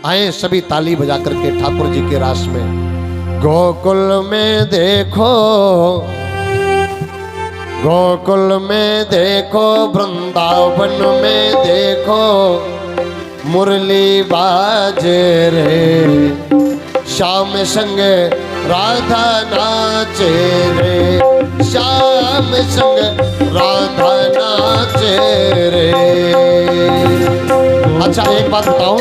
आए सभी ताली बजा करके ठाकुर जी के रास में। गोकुल में देखो, गोकुल में देखो, वृंदावन में देखो, मुरली बाजे रे, श्याम संग राधा नाचे रे, श्याम संग राधा नाचे रे। अच्छा एक बात बताओ,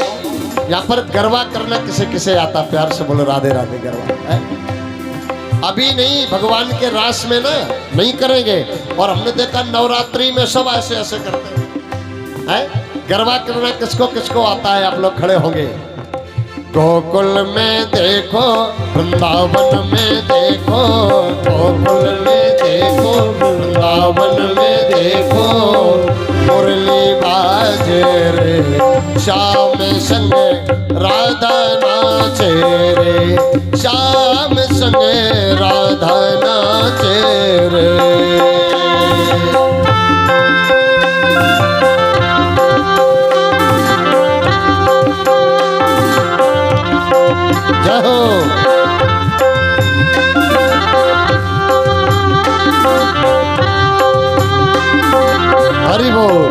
यहाँ पर गरबा करना किसे किसे आता? प्यार से बोलो राधे राधे। गरबा है अभी नहीं, भगवान के रास में ना नहीं करेंगे। और हमने देखा नवरात्रि में सब ऐसे ऐसे करते हैं। गरबा करना किसको किसको आता है? आप लोग खड़े होंगे। गोकुल में देखो, वृंदावन में देखो, गोकुल में देखो, वृंदावन में देखो, मुरली बाजे रे, श्याम संग राधा नाचे रे, श्याम संग राधा नाचे रे। जय हो। हरि बोल।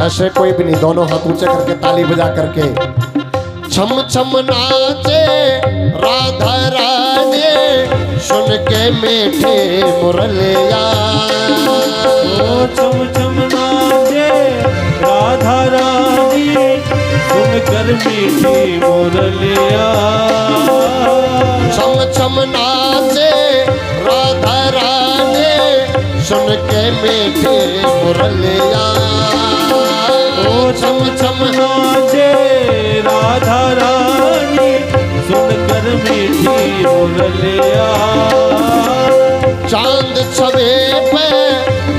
ऐसे कोई भी नहीं, दोनों हाथ ऊंचे करके ताली बजा करके। छम छम नाचे राधा रानी, सुन के मीठे मुरलिया। छम छम नाचे राधा रानी, सुनकर मीठी मुरलिया। छम छम नाचे राधा रानी, सुन के मीठे मुरलिया। छम छम नाचे राधा रानी, सुनकर मीठी मुरलिया। चांद छबे पे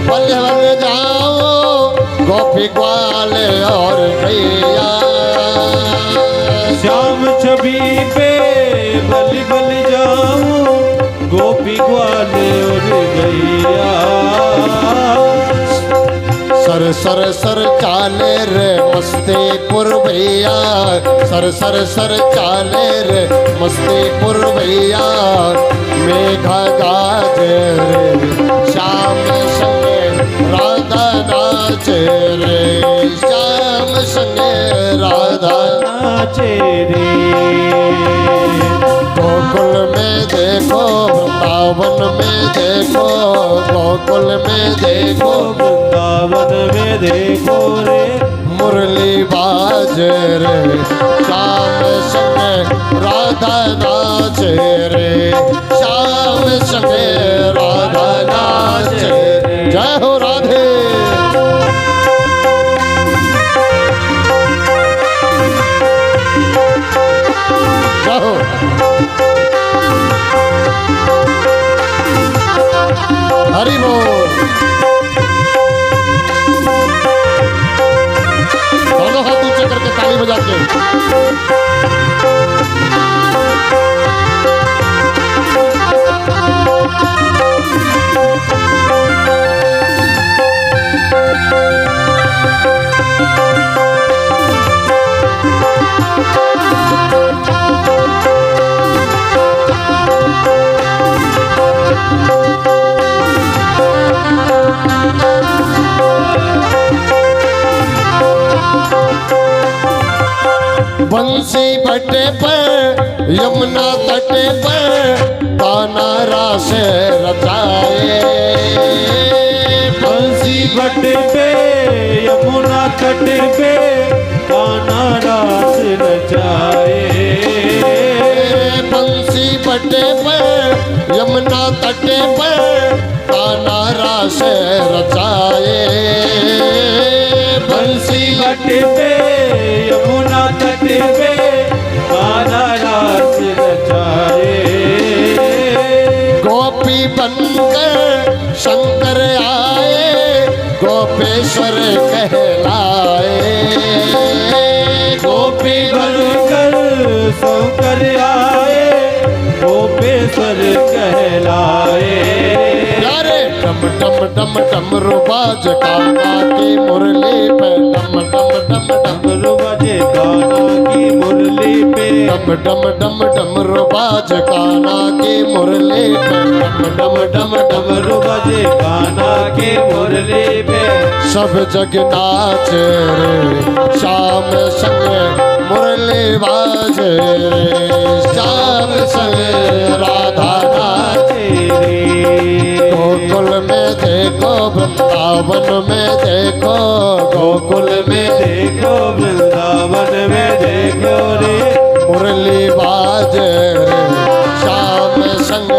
बल बल जाओ, गोपी ग्वाले और गैया। श्याम छवि पे बल बल जाऊं, गोपी ग्वाले और गैया। सर सर सर चाले रे मस्तीपुर भैया, सर सर सर चाले रे मस्तीपुर भैया। मेघा गाजे रे, श्याम संग राधा नाचे रे, श्याम संग राधा नाचे रे। गोकुल में देखो, वृंदावन में देखो, गोकुल में देखो, वृंदावन में देखो रे, मुरली बाजे रे, श्याम संग राधा नाचे रे, श्याम संग राधा नाचे। जय हो राधे। जय हो। हरि बोल। दोनों हाथ ऊंचे करके ताली बजा के। बंसी बटे पर यमुना तटे पर ताना रास रचाए। बंसी बटे पे यमुना तटे पे ताना रास रचाए। बंसी बटे पर यमुना तटे पर ताना रास रचाए। बंसी बटे पे यमुना तटे पे ताना रास रचाए। गोपी बनकर शंकर आए, गोपेश्वर कहलाए। शंकर आए गोपेश्वर कहलाए। यारे डम डम डम डमरू बाज काना की मुरली पे डम डम डम डमरू बजे काना की मुरली पे डम डम डम डमरू बाज काना की मुरली पे डम डम डम डमरू बजे काना की मुरली पे सब जग नाचे रे शाम संग मुरली बाजे रे शाम संग राधा नाचे रे। गोकुल में देखो वृंदावन में देखो गोकुल में देखो वृंदावन में देखो रे मुरली बाजे रे श्याम संग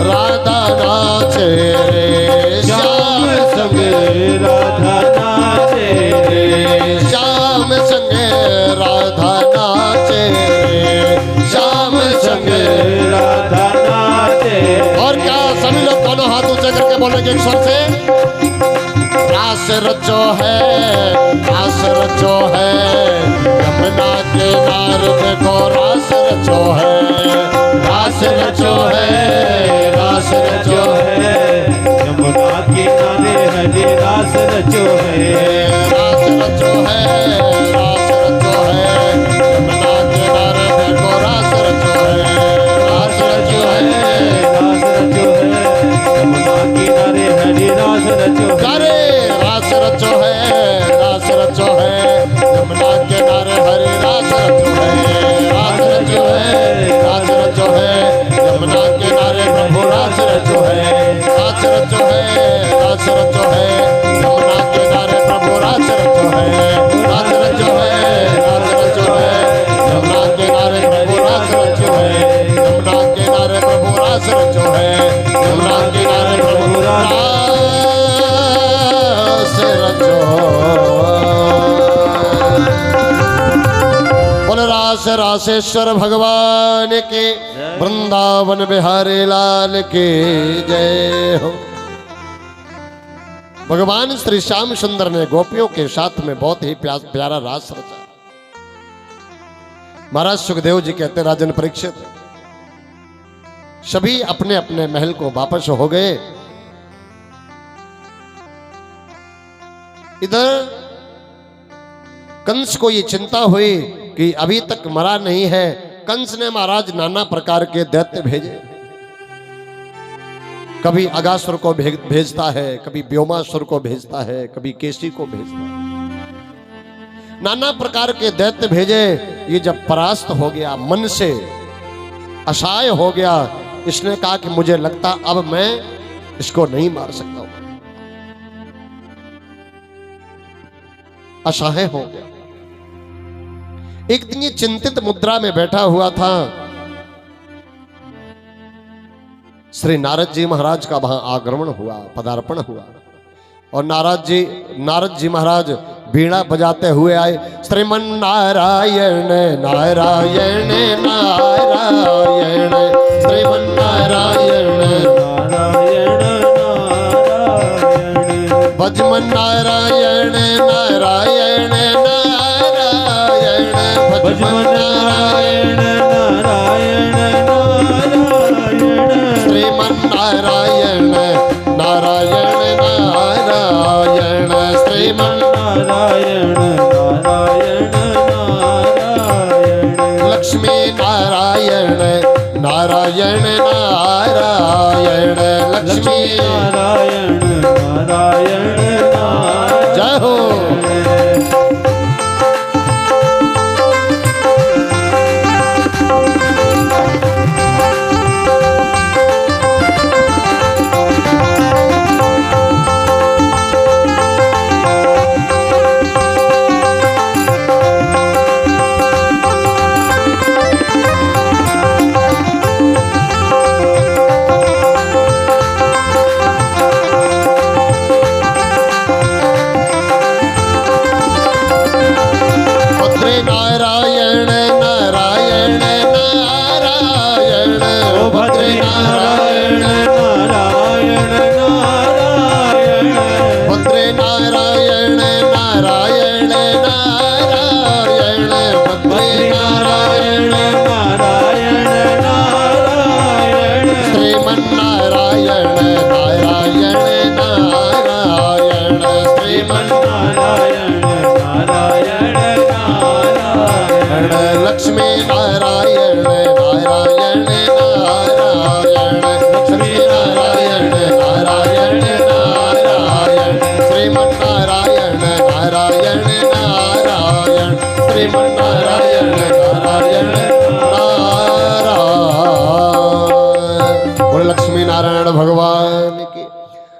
राधा नाचे रे श्याम संग राधा नाचे रे श्याम संग राधा नाचे रे श्याम संग। राधा नाचे। और क्या सभी लोग दोनों हाथ ऊंचे करके बोलेंगे एक स्वर से रास रचो है रास रचो है यमुना के नार देखो रास रचो है रास रचो है रास रचो है यमुना किनारे हरे रास रचो है रास रचो है रास रचो है यमुना के नार देखो रास रचो है रास रचो है रास रचो है यमुना किनारे हरे रास रचो है। अरे रास रचो है रास रचो है यमुना के नारे हरे रास रचो है रास रचो है रास रचो है यमुना के नारे प्रभु रास रचो है रास रचो है रास रचो है यमुना के नारे प्रभु रास रचो है रास रचो है रास रचो है यमुना के नारे प्रभु रास रचो है यमुना के नारे प्रभु रास रचो है यमुना के नारे प्रभु रास रचो। बोल रास रासेश्वर भगवान के वृंदावन बिहारी लाल की जय हो। भगवान श्री श्याम सुंदर ने गोपियों के साथ में बहुत ही प्यारा रास रचा। महाराज सुखदेव जी कहते राजन परीक्षित सभी अपने अपने महल को वापस हो गए। इधर कंस को ये चिंता हुई कि अभी तक मरा नहीं है। कंस ने महाराज नाना प्रकार के दैत्य भेजे, कभी अगासुर को भेजता है, कभी व्योमासुर को भेजता है, कभी केसी को भेजता है। नाना प्रकार के दैत्य भेजे। ये जब परास्त हो गया, मन से असहाय हो गया, इसने कहा कि मुझे लगता अब मैं इसको नहीं मार सकता हूं। असहाय हो गया। एक दिन ये चिंतित मुद्रा में बैठा हुआ था। श्री नारद जी महाराज का वहां आगमन हुआ, पदार्पण हुआ और नारद जी महाराज बीड़ा बजाते हुए आए। श्रीमन नारायण नारायण नारायण श्रीमन नारायण नारायण नारायण भजमन नारायण नारायण नारायण भजमन नारायण नारायण नारायण श्रीमन नारायण नारायण नारायण श्रीमन नारायण नारायण नारायण लक्ष्मी नारायण नारायण नारायण लक्ष्मी नारायण नारायण नारायण जय हो।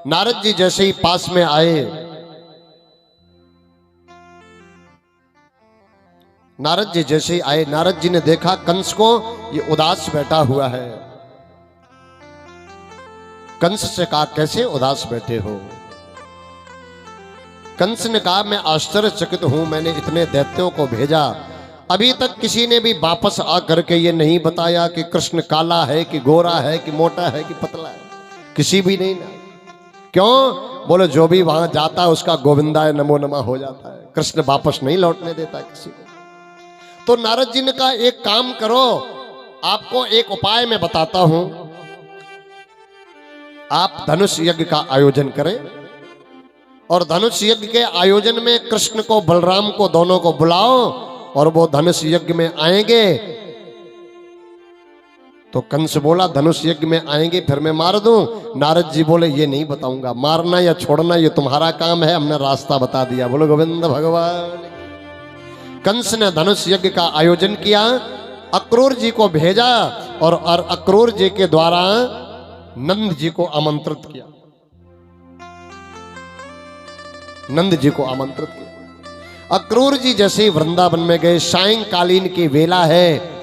नारद जी जैसे ही पास में आए, नारद जी जैसे ही आए, नारद जी ने देखा कंस को, ये उदास बैठा हुआ है। कंस से कहा कैसे उदास बैठे हो? कंस ने कहा मैं आश्चर्यचकित हूं, मैंने इतने दैत्यों को भेजा, अभी तक किसी ने भी वापस आकर के ये नहीं बताया कि कृष्ण काला है कि गोरा है कि मोटा है कि पतला है, किसी भी नहीं ना। क्यों? बोले जो भी वहां जाता है उसका गोविंदाय नमो नमः हो जाता है, कृष्ण वापस नहीं लौटने देता किसी को। तो नारद जी ने कहा एक काम करो, आपको एक उपाय मैं बताता हूं, आप धनुष यज्ञ का आयोजन करें और धनुष यज्ञ के आयोजन में कृष्ण को बलराम को दोनों को बुलाओ और वो धनुष यज्ञ में आएंगे। तो कंस बोला धनुष यज्ञ में आएंगे फिर मैं मार दूं? नारद जी बोले ये नहीं बताऊंगा, मारना या छोड़ना ये तुम्हारा काम है, हमने रास्ता बता दिया। बोलो गोविंद भगवान। कंस ने धनुष यज्ञ का आयोजन किया, अक्रूर जी को भेजा और अक्रूर जी के द्वारा नंद जी को आमंत्रित किया, नंद जी को आमंत्रित किया। अक्रूर जी जैसे ही वृंदावन में गए, सायंकालीन की वेला है,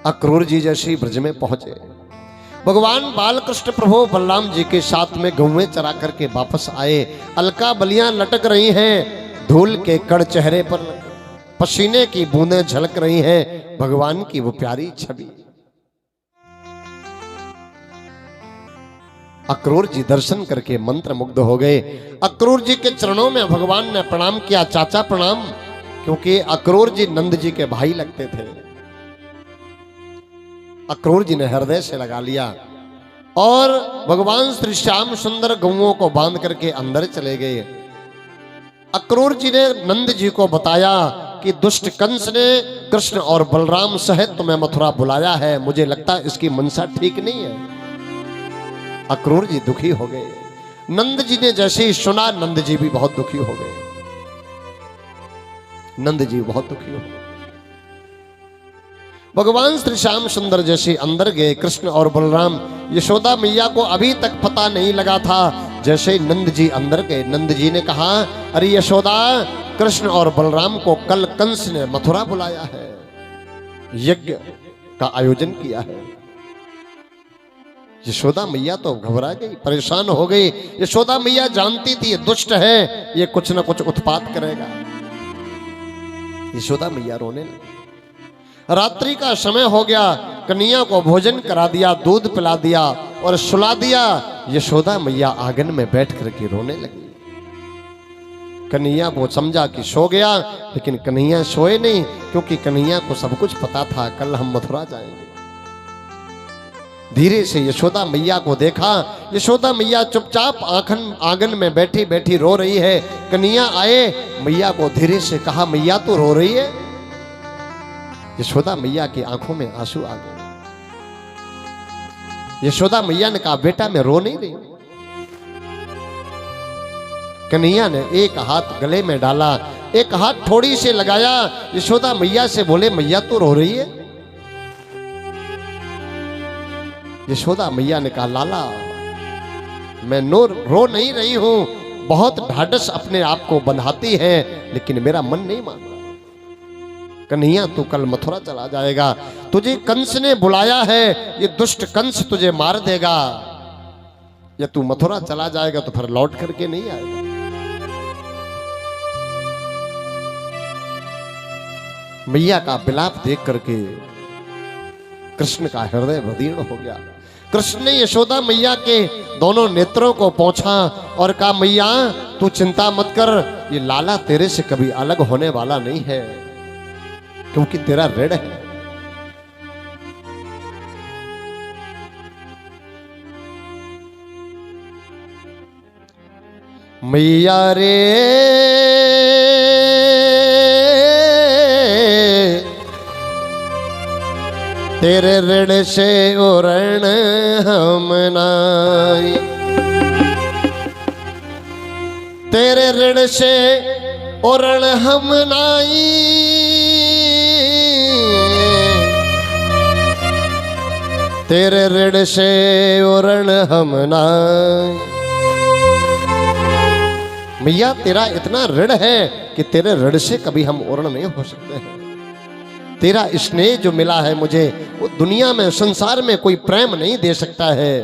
अक्रूर जी जैसे ही ब्रज में पहुंचे, भगवान बालकृष्ण प्रभु बलराम जी के साथ में गौवें चरा करके वापस आए। अलका बलियां लटक रही हैं, धूल के कण चेहरे पर, पसीने की बूंदें झलक रही हैं, भगवान की वो प्यारी छवि। अक्रूर जी दर्शन करके मंत्र मुग्ध हो गए। अक्रूर जी के चरणों में भगवान ने प्रणाम किया, चाचा प्रणाम, क्योंकि अक्रूर जी नंद जी के भाई लगते थे। अक्रूर जी ने हृदय से लगा लिया और भगवान श्री श्याम सुंदर गौओं को बांध करके अंदर चले गए। अक्रूर जी ने नंद जी को बताया कि दुष्ट कंस ने कृष्ण और बलराम सहित तुम्हें मथुरा बुलाया है, मुझे लगता है इसकी मनसा ठीक नहीं है। अक्रूर जी दुखी हो गए। नंद जी ने जैसे ही सुना, नंद जी भी बहुत दुखी हो गए, नंद जी बहुत दुखी हो गए। भगवान श्री श्याम सुंदर जैसे अंदर गए, कृष्ण और बलराम, यशोदा मैया को अभी तक पता नहीं लगा था। जैसे ही नंद जी अंदर गए, नंद जी ने कहा अरे यशोदा, कृष्ण और बलराम को कल कंस ने मथुरा बुलाया है, यज्ञ का आयोजन किया है। यशोदा मैया तो घबरा गई, परेशान हो गई। यशोदा मैया जानती थी ये दुष्ट है, ये कुछ ना कुछ उत्पात करेगा। यशोदा मैया रोने लगी। रात्रि का समय हो गया, कन्हैया को भोजन करा दिया, दूध पिला दिया और सुला दिया। यशोदा मैया आंगन में बैठ करके रोने लगी। कन्हैया को समझा कि सो गया, लेकिन कन्हैया सोए नहीं, क्योंकि कन्हैया को सब कुछ पता था, कल हम मथुरा जाएंगे। धीरे से यशोदा मैया को देखा, यशोदा मैया चुपचाप आंगन में बैठी बैठी रो रही है। कन्हैया आए, मैया को धीरे से कहा मैया तो रो रही है। यशोदा मैया की आंखों में आंसू आ गए। यशोदा मैया ने कहा बेटा मैं रो नहीं रही। कन्हैया ने एक हाथ गले में डाला, एक हाथ थोड़ी से लगाया। यशोदा मैया से बोले मैया तो रो रही है। यशोदा मैया ने कहा लाला मैं रो नहीं रही हूं, बहुत ढाढ़स अपने आप को बंधाती है, लेकिन मेरा मन नहीं मान रहा। कन्हैया तू कल मथुरा चला जाएगा, तुझे कंस ने बुलाया है, ये दुष्ट कंस तुझे मार देगा, या तू मथुरा चला जाएगा तो फिर लौट करके नहीं आएगा। मैया का विलाप देख करके कृष्ण का हृदय बदीर्ण हो गया। कृष्ण ने यशोदा मैया के दोनों नेत्रों को पोंछा और कहा मैया तू चिंता मत कर, ये लाला तेरे से कभी अलग होने वाला नहीं है, क्योंकि तेरा ऋण है। मैया रे तेरे ऋण से उरण हम नाई, तेरे ऋण से उरण हम नाई, तेरे ऋण से उरण हम ना। मैया तेरा इतना ऋण है कि तेरे ऋण से कभी हम उरण नहीं हो सकते हैं। तेरा स्नेह जो मिला है मुझे, वो दुनिया में संसार में कोई प्रेम नहीं दे सकता है।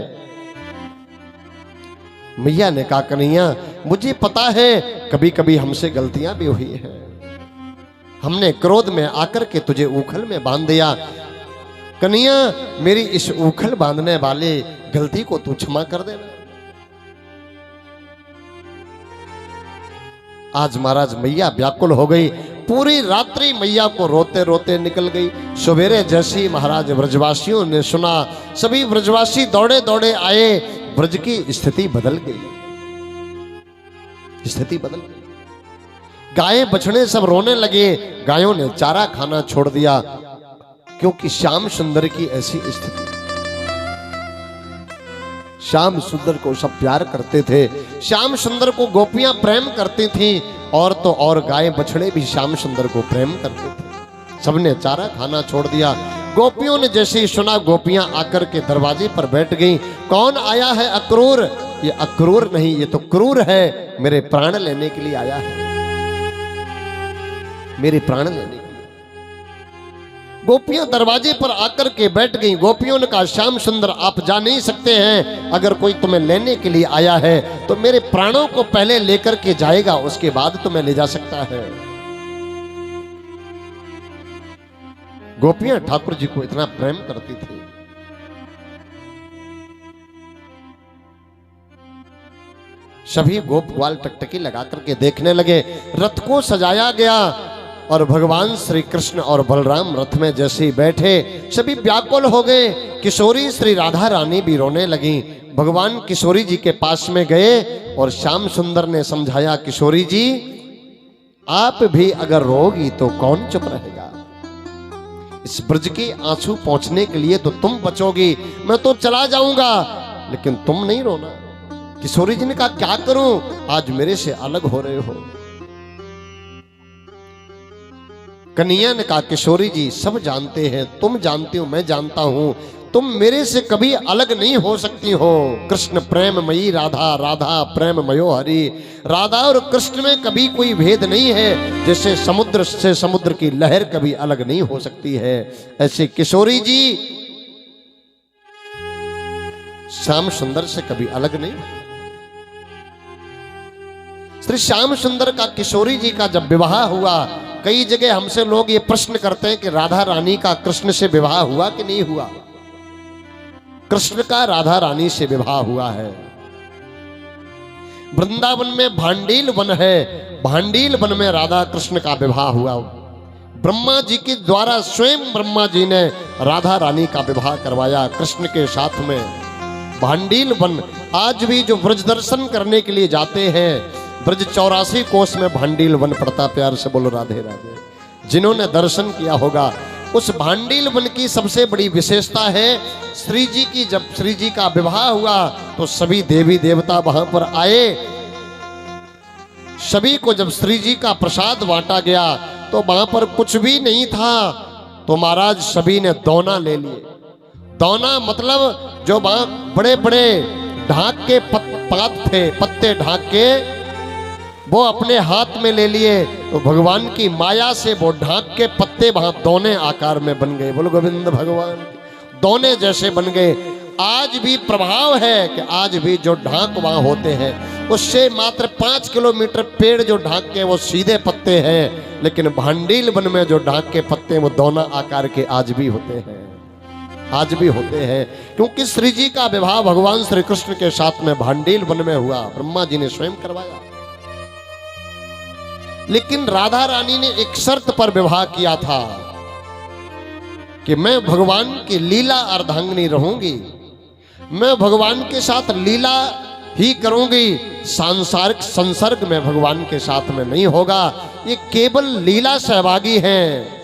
मैया ने कहा कन्हैया मुझे पता है कभी कभी हमसे गलतियां भी हुई है, हमने क्रोध में आकर के तुझे उखल में बांध दिया। कन्हैया मेरी इस उखल बांधने वाले गलती को तू क्षमा कर देना। आज महाराज मैया व्याकुल हो गई, पूरी रात्रि मैया को रोते रोते निकल गई। सवेरे जैसे ही महाराज ब्रजवासियों ने सुना, सभी ब्रजवासी दौड़े दौड़े आए। ब्रज की स्थिति बदल गई, स्थिति बदल गई। गायें बछड़े सब रोने लगे, गायों ने चारा खाना छोड़ दिया, क्योंकि श्याम सुंदर की ऐसी स्थिति। श्याम सुंदर को सब प्यार करते थे, श्याम सुंदर को गोपियां प्रेम करती थीं, और तो और गाय बछड़े भी श्याम सुंदर को प्रेम करते थे। सबने चारा खाना छोड़ दिया। गोपियों ने जैसे ही सुना, गोपियां आकर के दरवाजे पर बैठ गईं। कौन आया है अक्रूर? ये अक्रूर नहीं, ये तो क्रूर है, मेरे प्राण लेने के लिए आया है, मेरे प्राण लेने के लिए। गोपियां दरवाजे पर आकर के बैठ गईं। गोपियों ने कहा श्याम सुंदर आप जा नहीं सकते हैं, अगर कोई तुम्हें लेने के लिए आया है तो मेरे प्राणों को पहले लेकर के जाएगा, उसके बाद तुम्हें ले जा सकता है। गोपियां ठाकुर जी को इतना प्रेम करती थी। सभी गोप ग्वाल टकटकी लगा करके देखने लगे। रथ को सजाया गया और भगवान श्री कृष्ण और बलराम रथ में जैसे ही बैठे, सभी व्याकुल हो गए। किशोरी श्री राधा रानी भी रोने लगी। भगवान किशोरी जी के पास में गए और श्याम सुंदर ने समझाया, किशोरी जी आप भी अगर रोगी तो कौन चुप रहेगा? इस ब्रज के आंसू पहुंचने के लिए तो तुम बचोगी, मैं तो चला जाऊंगा, लेकिन तुम नहीं रोना। किशोरी जी ने कहा क्या करूं, आज मेरे से अलग हो रहे हो। कन्हैया ने कहा किशोरी जी सब जानते हैं, तुम जानती हो, मैं जानता हूं, तुम मेरे से कभी अलग नहीं हो सकती हो। कृष्ण प्रेममयी राधा, राधा प्रेममयो हरि। राधा और कृष्ण में कभी कोई भेद नहीं है, जैसे समुद्र से समुद्र की लहर कभी अलग नहीं हो सकती है, ऐसे किशोरी जी श्याम सुंदर से कभी अलग नहीं। श्री श्याम सुंदर का किशोरी जी का जब विवाह हुआ, कई जगह हमसे लोग ये प्रश्न करते हैं कि राधा रानी का कृष्ण से विवाह हुआ कि नहीं हुआ। कृष्ण का राधा रानी से विवाह हुआ है। वृंदावन में भांडील वन है, भांडील वन में राधा कृष्ण का विवाह हुआ। ब्रह्मा जी के द्वारा स्वयं ब्रह्मा जी ने राधा रानी का विवाह करवाया कृष्ण के साथ में। भांडील वन आज भी जो ब्रज दर्शन करने के लिए जाते हैं, ब्रज 84 कोस में भांडील वन पड़ता। प्यार से बोलो राधे राधे। जिन्होंने दर्शन किया होगा, उस भांडील वन की सबसे बड़ी विशेषता है, श्री जी की जब श्री जी का विवाह हुआ तो सभी देवी देवता वहां पर आए। सभी को जब श्री जी का प्रसाद बांटा गया तो वहां पर कुछ भी नहीं था, तो महाराज सभी ने दोना ले लिए। दोना मतलब जो वहां बड़े बड़े ढाक के पात थे, पत्ते ढाक के, वो अपने हाथ में ले लिए। तो भगवान की माया से वो ढाक के पत्ते वहां दोने आकार में बन गए। बोलो गोविंद भगवान, दोने जैसे बन गए। आज भी प्रभाव है कि आज भी जो ढाक वहां होते हैं, उससे मात्र 5 किलोमीटर पेड़ जो ढाक के वो सीधे पत्ते हैं, लेकिन भांडील वन में जो ढाक के पत्ते वो दोना आकार के आज भी होते हैं, आज भी होते हैं। क्योंकि श्री जी का विवाह भगवान श्री कृष्ण के साथ में भांडील वन में हुआ, ब्रह्मा जी ने स्वयं करवाया। लेकिन राधा रानी ने एक शर्त पर विवाह किया था कि मैं भगवान की लीला अर्धांगिनी रहूंगी, मैं भगवान के साथ लीला ही करूंगी, सांसारिक संसर्ग में भगवान के साथ में नहीं होगा। ये केवल लीला सहभागी हैं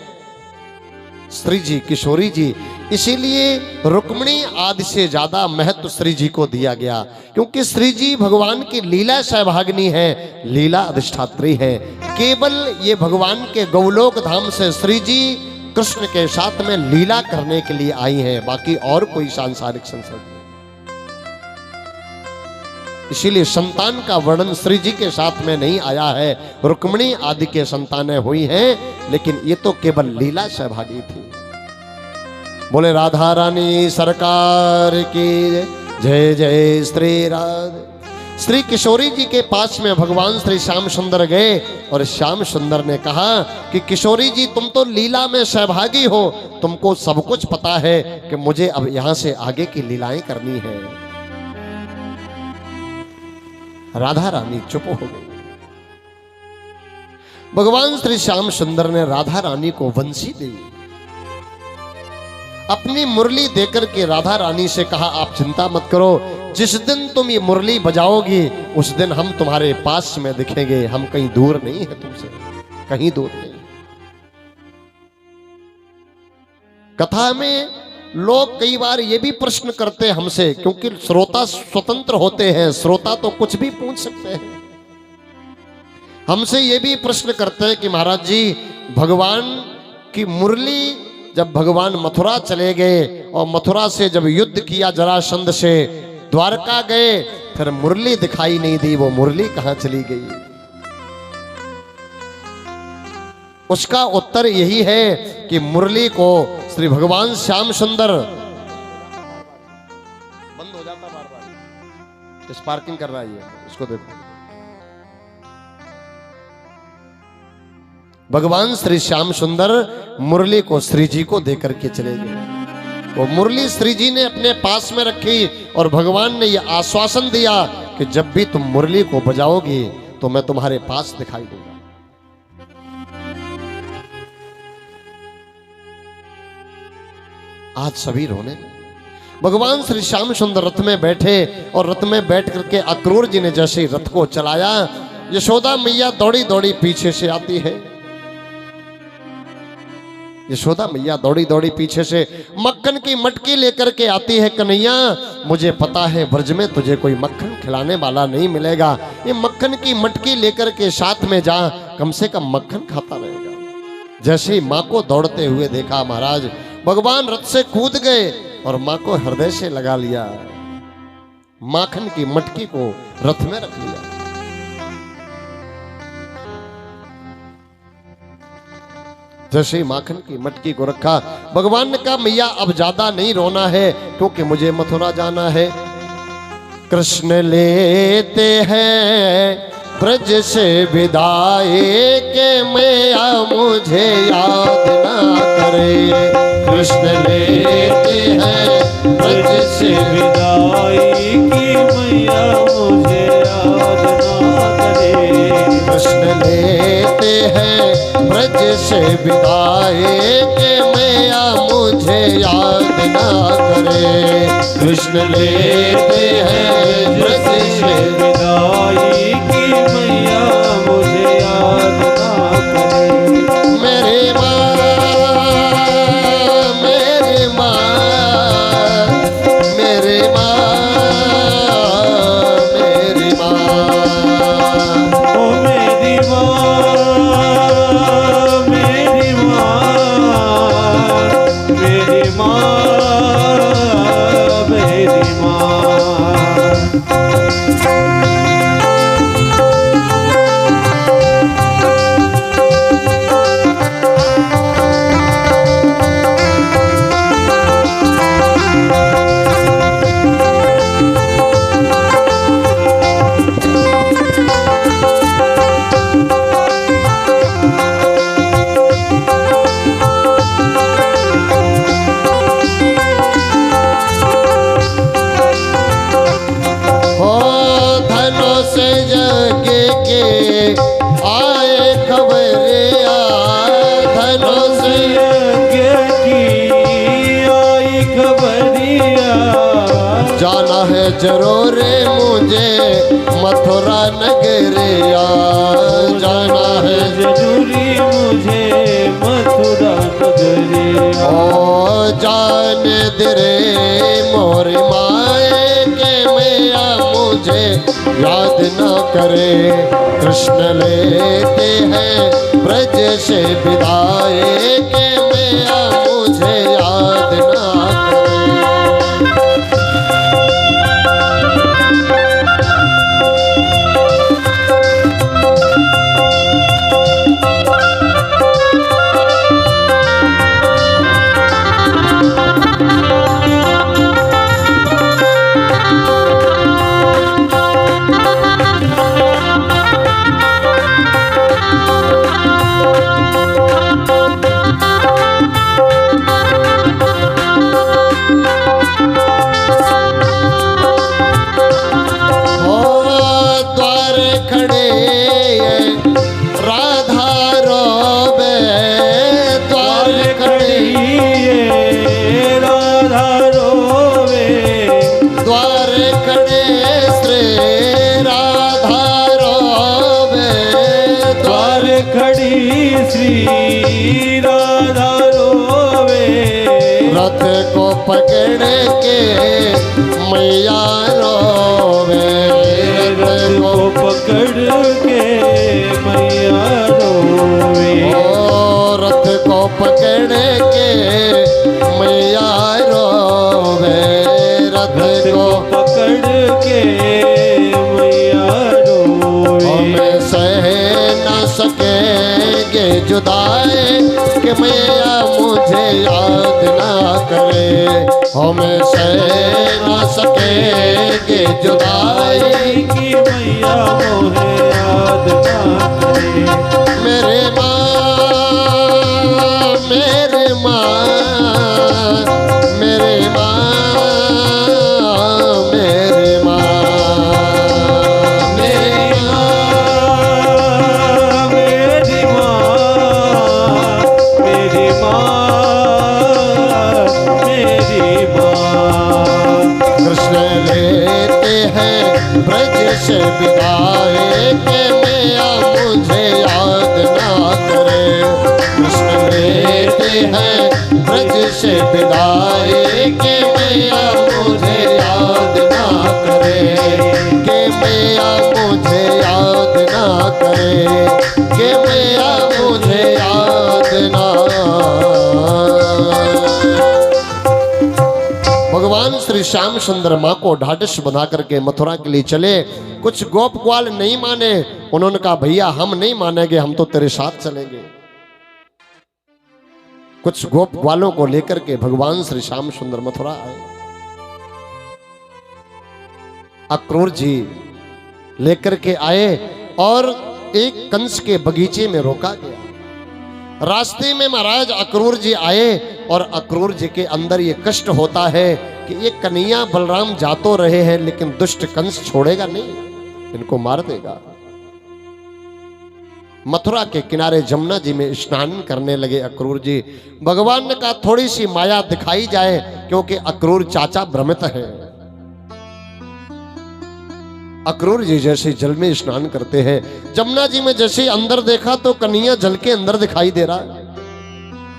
श्री जी, किशोरी जी। इसीलिए रुक्मिणी आदि से ज्यादा महत्व श्री जी को दिया गया, क्योंकि श्री जी भगवान की लीला सहभागिनी है, लीला अधिष्ठात्री है। केवल ये भगवान के गौलोक धाम से श्री जी कृष्ण के साथ में लीला करने के लिए आई हैं, बाकी और कोई सांसारिक संसर्ग नहीं। इसीलिए संतान का वर्णन श्री जी के साथ में नहीं आया है। रुक्मिणी आदि के संतानें हुई हैं, लेकिन ये तो केवल लीला सहभागी थी। बोले राधा रानी सरकार की जय जय श्री राधे। श्री किशोरी जी के पास में भगवान श्री श्याम सुंदर गए और श्याम सुंदर ने कहा कि किशोरी जी तुम तो लीला में सहभागी हो, तुमको सब कुछ पता है कि मुझे अब यहां से आगे की लीलाएं करनी है। राधा रानी चुप हो गई। भगवान श्री श्याम सुंदर ने राधा रानी को वंशी दी। अपनी मुरली देकर के राधा रानी से कहा आप चिंता मत करो, जिस दिन तुम ये मुरली बजाओगी उस दिन हम तुम्हारे पास में दिखेंगे। हम कहीं दूर नहीं है तुमसे, कहीं दूर नहीं। कथा में लोग कई बार ये भी प्रश्न करते हैं हमसे, क्योंकि श्रोता स्वतंत्र होते हैं, श्रोता तो कुछ भी पूछ सकते हैं। हमसे ये भी प्रश्न करते हैं कि महाराज जी भगवान की मुरली, जब भगवान मथुरा चले गए और मथुरा से जब युद्ध किया जरासंध से, द्वारका गए, फिर मुरली दिखाई नहीं दी, वो मुरली कहां चली गई? उसका उत्तर यही है कि मुरली को श्री भगवान श्याम सुंदर बंद हो जाता बार बार, स्पार्किंग कर रहा है ये, इसको देखो। भगवान श्री श्याम सुंदर मुरली को श्री जी को देकर के चले गए। वो मुरली श्री जी ने अपने पास में रखी और भगवान ने यह आश्वासन दिया कि जब भी तुम मुरली को बजाओगी तो मैं तुम्हारे पास दिखाई दूंगा। आज सभी रोने लगे। भगवान श्री श्याम सुंदर रथ में बैठे और रथ में बैठ करके अक्रूर जी ने जैसे रथ को चलाया, यशोदा मैया दौड़ी दौड़ी पीछे से आती है। यशोदा मैया दौड़ी दौड़ी पीछे से मक्खन की मटकी लेकर के आती है। कन्हैया मुझे पता है ब्रज में तुझे कोई मक्खन खिलाने वाला नहीं मिलेगा, ये मक्खन की मटकी लेकर के साथ में जा, कम से कम मक्खन खाता रहेगा। जैसे ही माँ को दौड़ते हुए देखा महाराज, भगवान रथ से कूद गए और माँ को हृदय से लगा लिया, माखन की मटकी को रथ में रख लिया। जैसे ही माखन की मटकी को रखा, भगवान ने कहा मैया अब ज्यादा नहीं रोना है, क्योंकि मुझे मथुरा जाना है। कृष्ण लेते हैं ब्रज से विदाई के मैया मुझे याद ना करे। कृष्ण लेते हैं ब्रज से विदाई की मैया मुझे याद ना करे। कृष्ण लेते हैं ब्रज से विदाई के मैया मुझे याद ना करे। कृष्ण लेते हैं ब्रज से विदाई की मैया मुझे याद ना करे। मेरे माँ, मेरे माँ, मेरे माँ, मेरी माँ, ओ मेरी माँ, मेरी माँ, मेरी माँ, मेरी माँ। जरूर मुझे मथुरा नगरिया जाना है, जरूरी मुझे मथुरा नगरिया। ओ जान दे रे मोरी माए के मैया मुझे याद न करे। कृष्ण लेते हैं ब्रज से विदाई के मैया राधा रोवे, रथ को पकड़ के मैया रोवे, रथ को पकड़ के मैया रोवे, ओ रथ को पकड़ के मैया रोवे, रथ को पकड़ के मैया रोवे, हमें सह न सकेंगे जुदाई कि मैया मुझे याद ना करे, हमें सह न सकेंगे जुदाई कि मैया मोहे याद ना करे, मेरे माँ, मेरे माँ, मेरे माँ, मेरे माँ, मेरी माँ, मेरी माँ, मेरी माँ, मेरी माँ, कृष्ण लेते हैं ब्रज से विदाई के मैया मुझे याद ना करे, कृष्ण लेते हैं ब्रज से विदाई के मैया मुझे याद ना करे, के मैया मुझे याद ना करे, के मैया मुझे याद ना। भगवान श्री श्याम सुंदर माँ को ढाढ़स बना करके मथुरा के लिए चले। कुछ गोप ग्वाल नहीं माने, उन्होंने कहा भैया हम नहीं मानेंगे, हम तो तेरे साथ चलेंगे। कुछ गोप ग्वालों को लेकर के भगवान श्री श्याम सुंदर मथुरा आए। अक्रूर जी लेकर के आए और एक कंस के बगीचे में रोका गया। रास्ते में महाराज अक्रूर जी आए और अक्रूर जी के अंदर ये कष्ट होता है कि ये कन्हैया बलराम जा तो रहे हैं लेकिन दुष्ट कंस छोड़ेगा नहीं, इनको मार देगा। मथुरा के किनारे जमुना जी में स्नान करने लगे अक्रूर जी। भगवान ने कहा थोड़ी सी माया दिखाई जाए, क्योंकि अक्रूर चाचा भ्रमित है। अक्रूर जी जैसे जल में स्नान करते हैं, जमुना जी में जैसे अंदर देखा तो कन्हैया जल के अंदर दिखाई दे रहा है।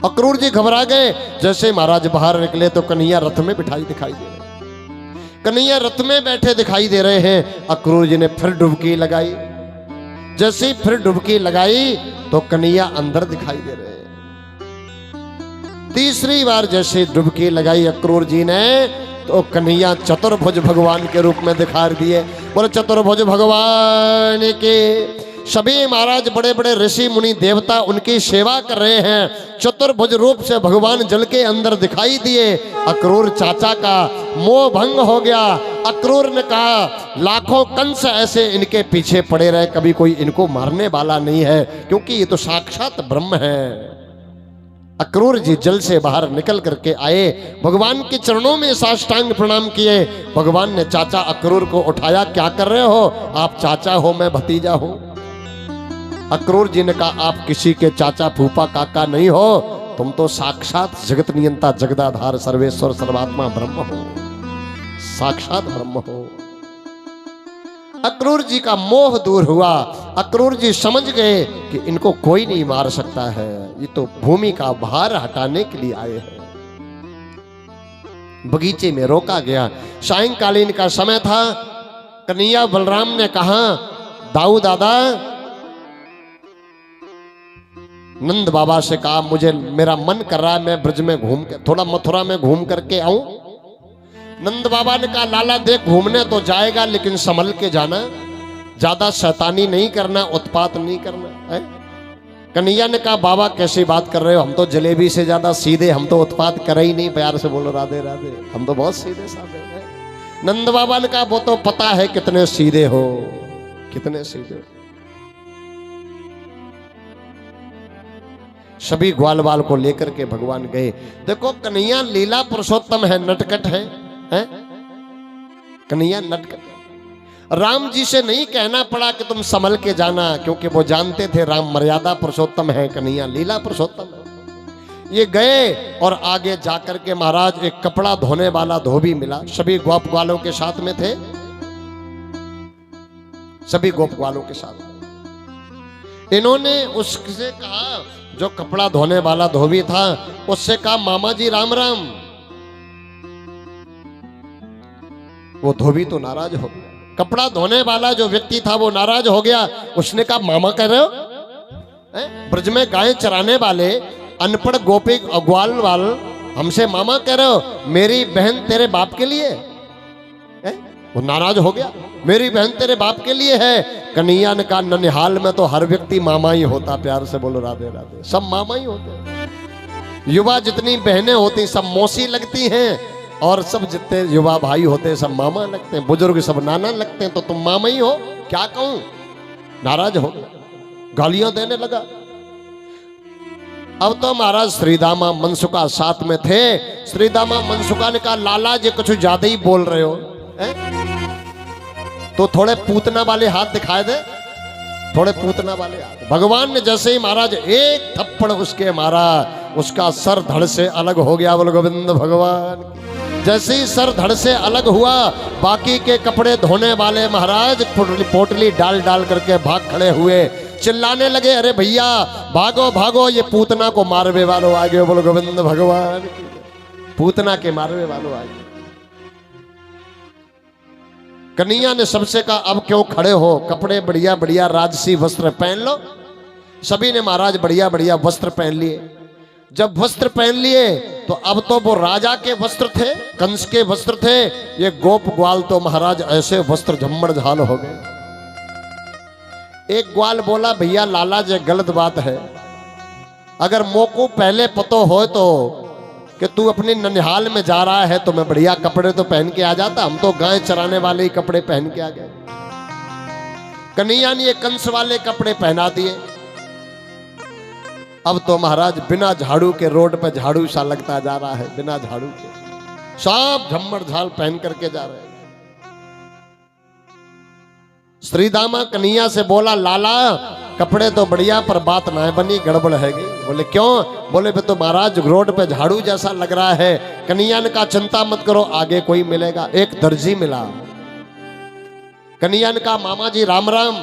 अक्रूर जी घबरा गए। जैसे महाराज बाहर निकले तो कन्हैया रथ में बिठाई दिखाई दे रहे, कन्हैया रथ में बैठे दिखाई दे रहे हैं। अक्रूर जी ने फिर डुबकी लगाई। जैसे ही फिर डुबकी लगाई तो कन्हैया अंदर दिखाई दे रहे हैं। तीसरी बार जैसे डुबकी लगाई अक्रूर जी ने तो कन्हैया चतुर्भुज भगवान के रूप में दिखा दिए। बोले चतुर्भुज भगवान के। सभी महाराज बड़े बड़े ऋषि मुनि देवता उनकी सेवा कर रहे हैं। चतुर्भुज रूप से भगवान जल के अंदर दिखाई दिए। अक्रूर चाचा का मोह भंग हो गया। अक्रूर ने कहा लाखों कंस ऐसे इनके पीछे पड़े रहे, कभी कोई इनको मारने वाला नहीं है, क्योंकि ये तो साक्षात ब्रह्म है। अक्रूर जी जल से बाहर निकल करके आए, भगवान के चरणों में साष्टांग प्रणाम किए। भगवान ने चाचा अक्रूर को उठाया, क्या कर रहे हो आप? चाचा हो मैं भतीजा हूं। अक्रूर जी ने कहा आप किसी के चाचा फूफा काका नहीं हो, तुम तो साक्षात जगत नियंता जगदाधार सर्वेश्वर सर्वात्मा ब्रह्म हो, साक्षात ब्रह्म हो। अक्रूर जी का मोह दूर हुआ। अक्रूर जी समझ गए कि इनको कोई नहीं मार सकता है, ये तो भूमि का भार हटाने के लिए आए हैं। बगीचे में रोका गया। सायंकालीन का समय था। कन्हैया बलराम ने कहा दाऊ दादा, नंद बाबा से कहा मुझे मेरा मन कर रहा है मैं ब्रज में घूम के थोड़ा मथुरा में घूम करके आऊं। नंद बाबा ने कहा लाला देख घूमने तो जाएगा लेकिन संभल के जाना, ज्यादा शैतानी नहीं करना, उत्पात नहीं करना है। कन्हैया ने कहा बाबा कैसी बात कर रहे हो, हम तो जलेबी से ज्यादा सीधे, हम तो उत्पात करे ही नहीं। प्यार से बोलो राधे राधे, हम तो बहुत सीधे साधे हैं। नंद बाबा ने कहा वो तो पता है कितने सीधे हो, कितने सीधे हो। सभी ग्वाल बाल को लेकर के भगवान गए। देखो कन्हैया लीला पुरुषोत्तम है, नटखट है, हैं? कन्हैया नटखट। राम जी से नहीं कहना पड़ा कि तुम संभल के जाना, क्योंकि वो जानते थे राम मर्यादा पुरुषोत्तम है, कन्हैया लीला पुरुषोत्तम है। ये गए और आगे जाकर के महाराज एक कपड़ा धोने वाला धोबी मिला। सभी गोप ग्वालों के साथ में थे, सभी गोप ग्वालों के साथ। इन्होंने उससे कहा, जो कपड़ा धोने वाला धोबी था, उससे कहा मामा जी राम राम। वो धोबी तो नाराज हो गया, कपड़ा धोने वाला जो व्यक्ति था वो नाराज हो गया। उसने कहा मामा कह रहे हो? ब्रज में गाय चराने वाले अनपढ़ गोपी ग्वाल वाल हमसे मामा कह रहे हो? मेरी बहन तेरे बाप के लिए है? वो नाराज हो गया, मेरी बहन तेरे बाप के लिए है। कन्हैया ने कहा ननिहाल में तो हर व्यक्ति मामा ही होता। प्यार से बोलो राधे राधे। सब मामा ही होते। युवा जितनी बहनें होती सब मौसी लगती हैं, और सब जितने युवा भाई होते हैं सब मामा लगते हैं, बुजुर्ग सब नाना लगते हैं, तो तुम मामा ही हो। क्या कहूं? नाराज हो गया, गालियां देने लगा। अब तो महाराज श्रीदामा मनसुखा साथ में थे। श्रीदामा मनसुखा ने कहा लाला जी कुछ ज्यादा ही बोल रहे हो, तो थोड़े पूतना वाले हाथ दिखाए दे, थोड़े पूतना वाले हाथ। भगवान ने जैसे ही महाराज एक थप्पड़ उसके मारा, उसका सर धड़ से अलग हो गया। बोल गोविंद भगवान। जैसे ही सर धड़ से अलग हुआ, बाकी के कपड़े धोने वाले महाराज पोटली डाल डाल करके भाग खड़े हुए, चिल्लाने लगे अरे भैया भागो भागो, ये पूतना को मारवे वालों आ गए। बोलो गोविंद भगवान। पूतना के मारवे वालों आ गए। कन्हैया ने सबसे कहा अब क्यों खड़े हो, कपड़े बढ़िया बढ़िया राजसी वस्त्र पहन लो। सभी ने महाराज बढ़िया बढ़िया वस्त्र पहन लिए। जब वस्त्र पहन लिए तो अब तो वो राजा के वस्त्र थे, कंस के वस्त्र थे। ये गोप ग्वाल तो महाराज ऐसे वस्त्र झम्मड़ झाल हो गए। एक ग्वाल बोला भैया लाला जी गलत बात है, अगर मोको पहले पतो हो तो कि तू अपनी ननिहाल में जा रहा है तो मैं बढ़िया कपड़े तो पहन के आ जाता। हम तो गाय चराने वाले ही कपड़े पहन के आ गए। कन्हैया ने ये कंस वाले कपड़े पहना दिए। अब तो महाराज बिना झाड़ू के रोड पे झाड़ू सा लगता जा रहा है, बिना झाड़ू के सब झम्मड़ झाल पहन करके जा रहे हैं। श्रीदामा कन्हैया से बोला लाला कपड़े तो बढ़िया पर बात ना बनी, गड़बड़ है गई। बोले क्यों? बोले तो महाराज रोड पे झाड़ू जैसा लग रहा है। कन्हैया ने कहा चिंता मत करो आगे कोई मिलेगा। एक दर्जी मिला। कन्हैया ने कहा मामा जी राम राम।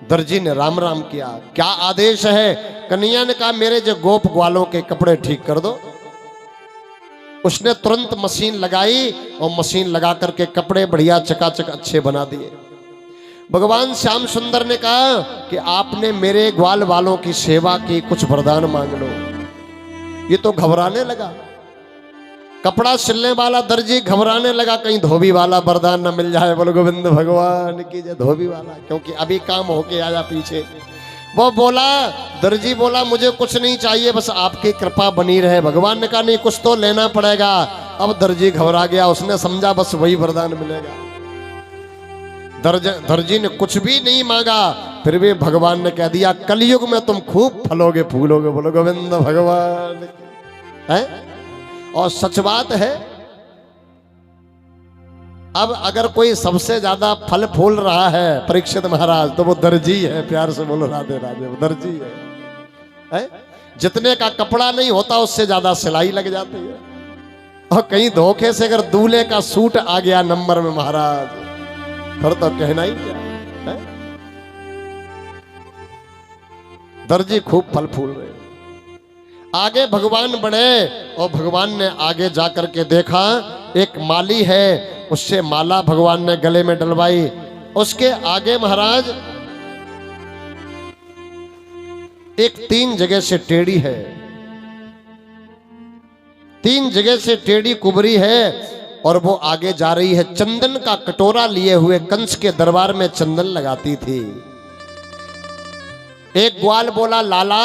दर्जी ने राम राम किया। क्या आदेश है? कन्हैया ने कहा मेरे जो गोप ग्वालों के कपड़े ठीक कर दो। उसने तुरंत मशीन लगाई और मशीन लगा करके कपड़े बढ़िया चकाचक अच्छे बना दिए। भगवान श्याम सुंदर ने कहा कि आपने मेरे ग्वाल वालों की सेवा की, कुछ वरदान मांग लो। ये तो घबराने लगा। कपड़ा सिलने वाला दर्जी घबराने लगा, कहीं धोबी वाला वरदान न मिल जाए। बोलो गोविंद भगवान की जय। धोबी वाला क्योंकि अभी काम होके आया पीछे। वो बोला, दर्जी बोला मुझे कुछ नहीं चाहिए, बस आपकी कृपा बनी रहे। भगवान ने कहा नहीं कुछ तो लेना पड़ेगा। अब दर्जी घबरा गया, उसने समझा बस वही वरदान मिलेगा। दर्जी ने कुछ भी नहीं मांगा, फिर भी भगवान ने कह दिया कलयुग में तुम खूब फलोगे फूलोगे। बोलो गोविंद भगवान है। और सच बात है, अब अगर कोई सबसे ज्यादा फल फूल रहा है परीक्षित महाराज तो वो दर्जी है। प्यार से बोलो राधे राधे। वो दर्जी है। जितने का कपड़ा नहीं होता उससे ज्यादा सिलाई लग जाती है। और कहीं धोखे से अगर दूल्हे का सूट आ गया नंबर में महाराज, फिर तो कहना ही क्या है। दर्जी खूब फल फूल रहे। आगे भगवान बढ़े और भगवान ने आगे जाकर के देखा एक माली है, उससे माला भगवान ने गले में डलवाई। उसके आगे महाराज एक 3 जगह से टेढ़ी है, 3 जगह से टेढ़ी कुबरी है और वो आगे जा रही है। चंदन का कटोरा लिए हुए कंस के दरबार में चंदन लगाती थी। एक ग्वाल बोला लाला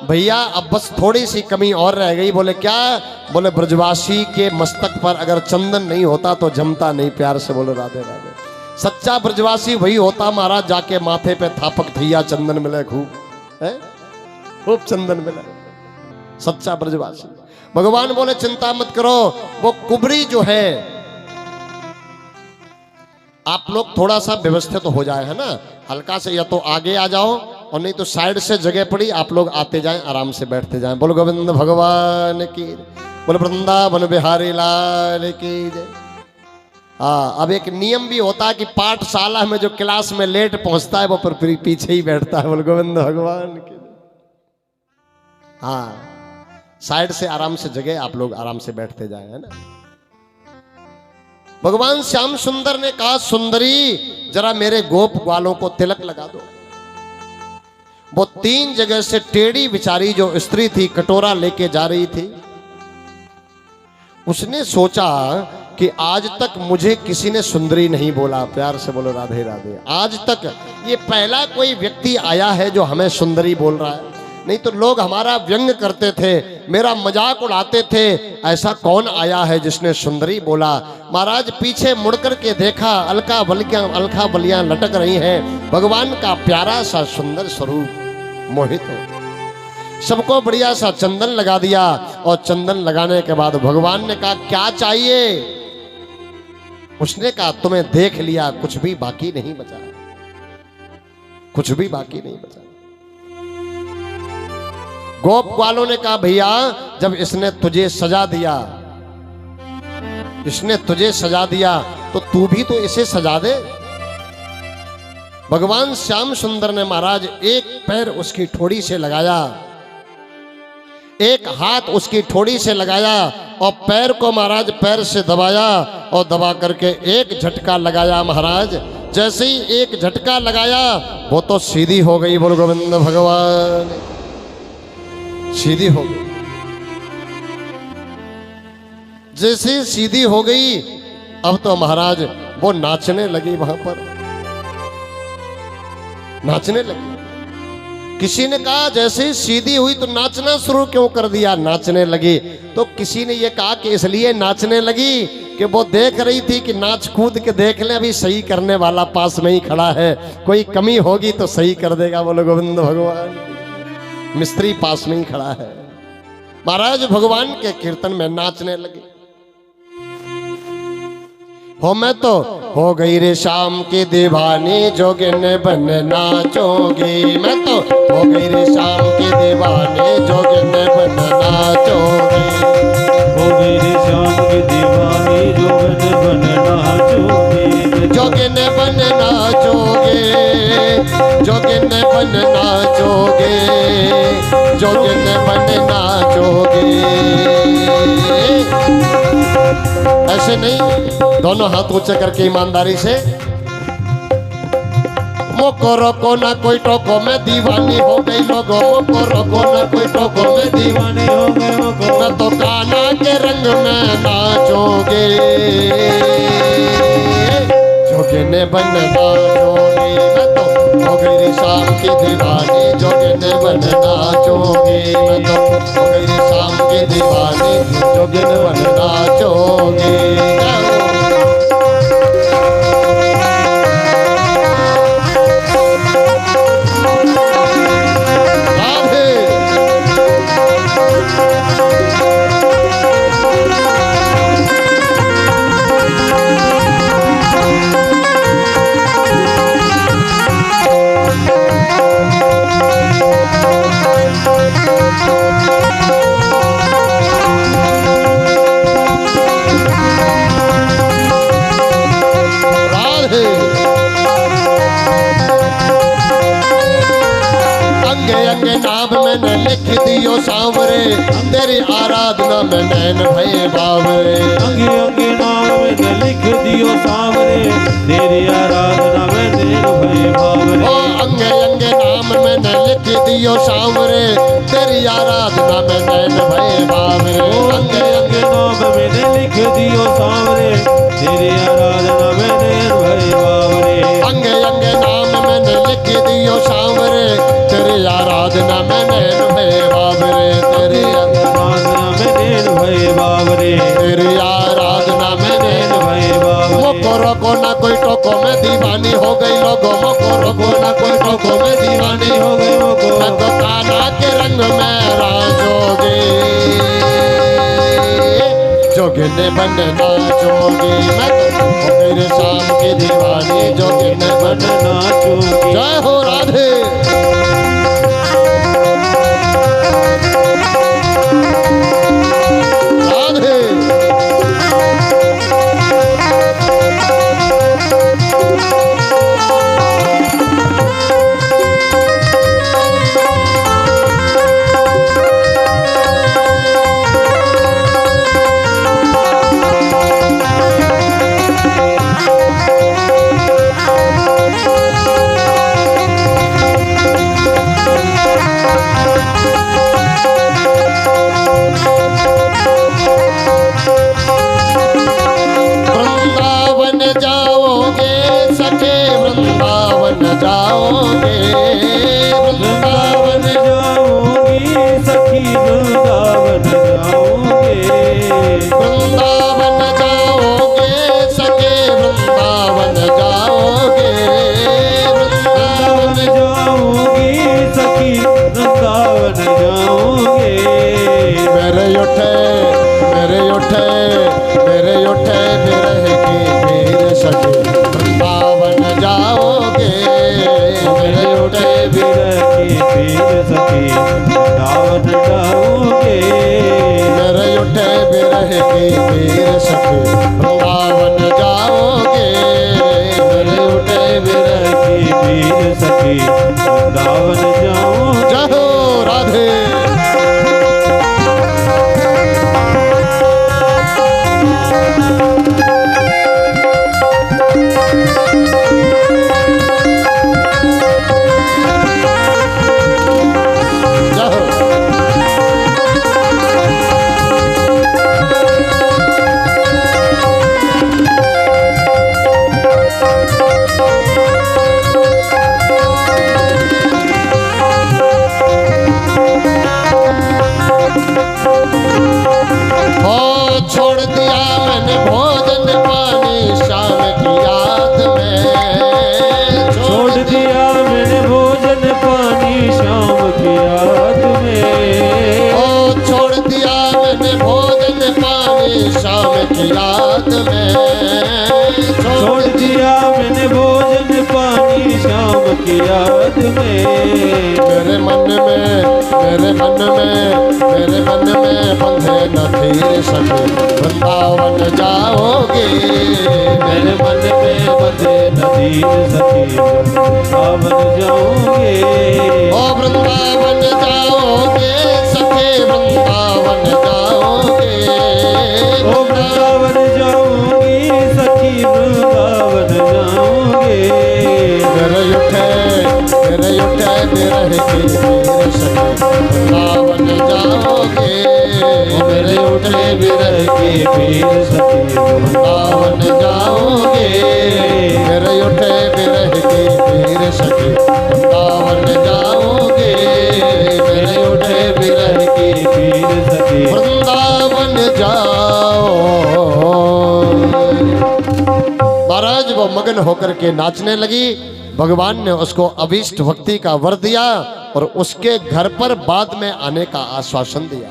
भैया अब बस थोड़ी सी कमी और रह गई। बोले क्या? बोले ब्रजवासी के मस्तक पर अगर चंदन नहीं होता तो जमता नहीं। प्यार से बोलो राधे राधे। सच्चा ब्रजवासी वही होता महाराज, जाके माथे पे थापक थैया चंदन मिले खूब है, खूब चंदन मिले, सच्चा ब्रजवासी। भगवान बोले चिंता मत करो, वो कुबरी जो है आप लोग थोड़ा सा व्यवस्थित हो जाए है ना, हल्का से या तो आगे आ जाओ और नहीं तो साइड से जगह पड़ी, आप लोग आते जाएं आराम से बैठते जाएं। बोलो गोविंद भगवान की, बोलो वृंदावन बिहारी लाल की जय। हाँ, अब एक नियम भी होता है कि पाठशाला में जो क्लास में लेट पहुंचता है वो पर पीछे ही बैठता है। बोल गोविंद भगवान के। हाँ, साइड से आराम से जगह, आप लोग आराम से बैठते जाए, है ना। भगवान श्याम सुंदर ने कहा, सुंदरी जरा मेरे गोप ग्वालों को तिलक लगा दो। वो 3 जगह से टेढ़ी बिचारी जो स्त्री थी, कटोरा लेके जा रही थी। उसने सोचा कि आज तक मुझे किसी ने सुंदरी नहीं बोला। प्यार से बोलो राधे राधे। आज तक ये पहला कोई व्यक्ति आया है जो हमें सुंदरी बोल रहा है। नहीं तो लोग हमारा व्यंग करते थे, मेरा मजाक उड़ाते थे। ऐसा कौन आया है जिसने सुंदरी बोला। महाराज पीछे मुड़कर के देखा, अलका बलियां लटक रही हैं। भगवान का प्यारा सा सुंदर स्वरूप मोहित हो। सबको बढ़िया सा चंदन लगा दिया, और चंदन लगाने के बाद भगवान ने कहा, क्या चाहिए। उसने कहा, तुम्हें देख लिया, कुछ भी बाकी नहीं बचा, कुछ भी बाकी नहीं बचा। गोप ग्वालों ने कहा, भैया जब इसने तुझे सजा दिया, इसने तुझे सजा दिया, तो तू भी तो इसे सजा दे। भगवान श्याम सुंदर ने महाराज एक पैर उसकी ठोड़ी से लगाया, एक हाथ उसकी ठोड़ी से लगाया, और पैर को महाराज पैर से दबाया, और दबा करके एक झटका लगाया। महाराज जैसे ही एक झटका लगाया, वो तो सीधी हो गई। बोल गोविंद भगवान, सीधी हो गई। जैसे सीधी हो गई, अब तो महाराज वो नाचने लगी, वहां पर नाचने लगी। किसी ने कहा जैसे ही सीधी हुई तो नाचना शुरू क्यों कर दिया। नाचने लगी तो किसी ने ये कहा कि इसलिए नाचने लगी कि वो देख रही थी कि नाच कूद के देख ले, अभी सही करने वाला पास में ही खड़ा है, कोई कमी होगी तो सही कर देगा। बोलो गोविंद भगवान, मिस्त्री पास में ही खड़ा है। महाराज भगवान के कीर्तन में नाचने लगे। हो मैं तो हो गई रे शाम की दीवानी, जोगिन बन नाचोगी। मैं तो हो गई रे शाम की दीवानी, जोगिन बन नाचोगी। हो गई रे शाम की दीवानी, जोगिन बन नाचोगी। जोगिन बन नाचोगे, जोगिन बन नाचोगे, जोगिन बन नाचोगे। ऐसे नहीं, दोनों हाथ ऊंचे करके ईमानदारी से। मोको रोको ना कोई टोको, मैं दीवानी हो गई लोगों। मोको रोको ना कोई टोको, मैं दीवानी हो गई। मैं तो कान्हा के रंग में नाचोगे, जोगिन बन नाचोगे। मैं तो हो गई रे शाम की दीवानी, जोगिन बन नाचोगे। मैं तो हो गई रे शाम की दीवानी, जोगिन बन नाचोगे। लिख दियो सांवरे, तेरी आराधना में नैन भये बावरे। अंगे अंगे नाम में लिख दियो सांवरे, तेरी आराधना में नैन भये बावरे। ओ अंगे अंगे नाम में लिख दियो सांवरे, तेरी आराधना में नैन भये बावरे। अंगे अंगे नाम में लिख दियो सांवरे, तेरी आराधना में नैन भये बावरे। अंगे अंगे नाम में लिख दियो सांवरे, तेरी आराधना में नैन भये बावरे। तेरी आराधना में नैन भये बावरे, तेरी आराधना में नैन भये बावरे। मोको रोको ना कोई टोको, मैं दीवानी हो गई लोगों। मोको रोको ना कोई टोको, मैं दीवानी हो गई। मैं तो कान्हा के रंग में राजोगे, जोगिन बन नाचोगे। मैं तो हो गई रे शाम की दीवानी, जोगिन बन नाचोगे। जय हो राधे। राधे वृंदावन जाओगे सखे वृंदावन जाओगे, वृंदावन जाओगी सखी वृंदावन जाओगे, वृंदावन जाओगे सखे वृंदावन जाओगे, वृंदावन जाओगी सखी वृंदावन जाओगे। मेरे उठे मेरे उठे मेरे उठे बिरह की पीर सखी वृंदावन जाओगे, मेरे उठे विरह की पीर सखी वृंदावन जाओगे, मेरे उठे बिरह की पीर सखी वृंदावन जाओगे, मेरे उठे विरह की पीर सखी वृंदावन जाओगे। जय हो राधे। छोड़ दिया मैंने भोजन पानी शाम की याद में, छोड़ दिया मैंने भोजन पानी शाम की याद में, ओ छोड़ दिया मैंने भोजन पानी शाम की याद में, छोड़ दिया मैंने भोजन पानी शाम की याद में। मेरे मन में मेरे मन में मेरे मन में बंधे न धीर सके वृंदावन जाओगे, मेरे मन में बंधे नदीर सखी वृंदावन जाओगे, ओ वृंदावन जाओगे सखे वृंदावन जाओगे, ओ वृंदावन जाओगी सखी वृंदावन जाओगे। मेरे उठे बिरह की पीर सखे वृंदावन जाओगे, मेरे उठे विरह की पीर सखी वृंदावन जाओगे, मेरे उठे बिरह की पीर सखे वृंदावन जाओगे, मेरे उठे विरह की पीर सखी वृंदावन जाओ। महाराज वो मगन होकर के नाचने लगी। भगवान ने उसको अभीष्ट भक्ति का वर दिया और उसके घर पर बाद में आने का आश्वासन दिया।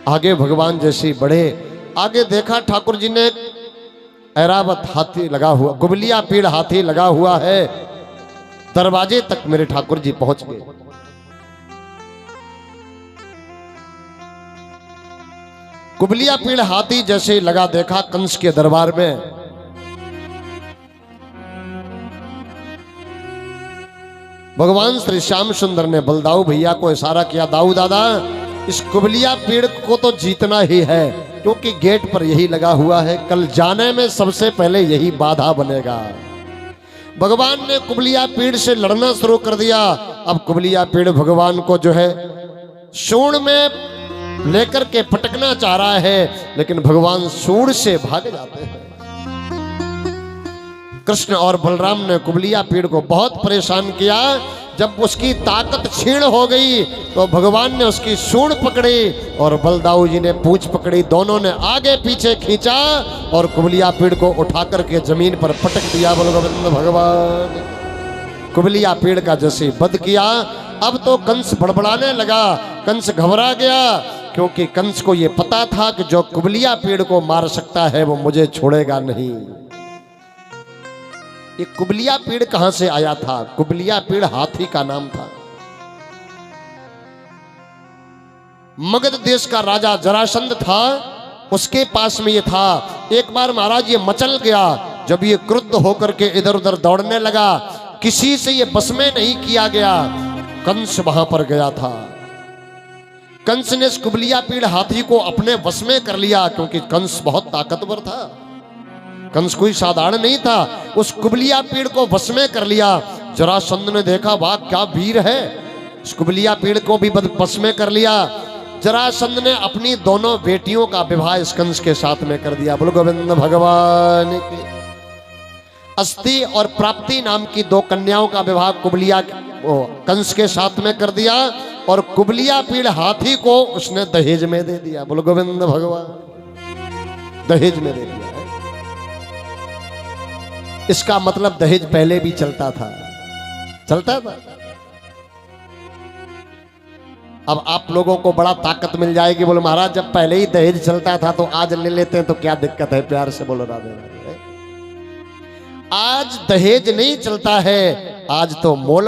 आगे भगवान जैसी बढ़े, आगे देखा ठाकुर जी ने ऐरावत हाथी लगा हुआ, गुबलिया पीड़ हाथी लगा हुआ है। दरवाजे तक मेरे ठाकुर जी पहुंच गए। गुबलिया पीड़ हाथी जैसे लगा देखा कंस के दरबार में। भगवान श्री श्याम सुंदर ने बलदाऊ भैया को इशारा किया, दाऊ दादा इस कुबलिया पेड़ को तो जीतना ही है, क्योंकि गेट पर यही लगा हुआ है, कल जाने में सबसे पहले यही बाधा बनेगा। भगवान ने कुबलिया पेड़ से लड़ना शुरू कर दिया। अब कुबलिया पेड़ भगवान को जो है सूंड में लेकर के पटकना चाह रहा है, लेकिन भगवान सूंड से भाग जाते हैं। कृष्ण और बलराम ने कुबलिया पेड़ को बहुत परेशान किया। जब उसकी ताकत क्षीण हो गई तो भगवान ने उसकी सूंड पकड़ी और बलदाऊ जी ने पूंछ पकड़ी। दोनों ने आगे पीछे खींचा और कुबलिया पेड़ को उठा करके जमीन पर पटक दिया। बोलो गोविंद भगवान। कुबलिया पेड़ का जैसे वध किया। अब तो कंस बड़बड़ाने लगा। कंस घबरा गया, क्योंकि कंस को यह पता था कि जो कुबलिया पेड़ को मार सकता है वो मुझे छोड़ेगा नहीं। ये कुबलिया पेड़ कहां से आया था? कुबलिया पेड़ हाथी का नाम था। मगध देश का राजा जरासंध था, उसके पास में ये था। एक बार महाराज ये मचल गया। जब ये क्रुद्ध होकर के इधर उधर दौड़ने लगा, किसी से ये बस में नहीं किया गया। कंस वहां पर गया था। कंस ने इस कुबलिया पेड़ हाथी को अपने वश में कर लिया, क्योंकि कंस बहुत ताकतवर था। कंस कोई साधारण नहीं था। उस कुबलिया पेड़ को वश में कर लिया जरासंध ने देखा वाह क्या वीर है, इस कुबलिया पीड़ को भी बस में कर लिया। जरासंध ने अपनी दोनों बेटियों का विवाह कंस के साथ में कर दिया। बोलो गोविंद भगवान की। अस्ति और प्राप्ति नाम की दो कन्याओं का विवाह कंस के साथ में कर दिया, और कुबलिया पीड़ हाथी को उसने दहेज में दे दिया। बोलो गोविंद भगवान, दहेज में दे दिया है। इसका मतलब दहेज पहले भी चलता था, चलता था। अब आप लोगों को बड़ा ताकत मिल जाएगी। बोलो महाराज जब पहले ही दहेज चलता था तो आज ले लेते हैं तो क्या दिक्कत है? प्यार से बोलो राधे राधे। आज दहेज नहीं चलता है, आज तो मोल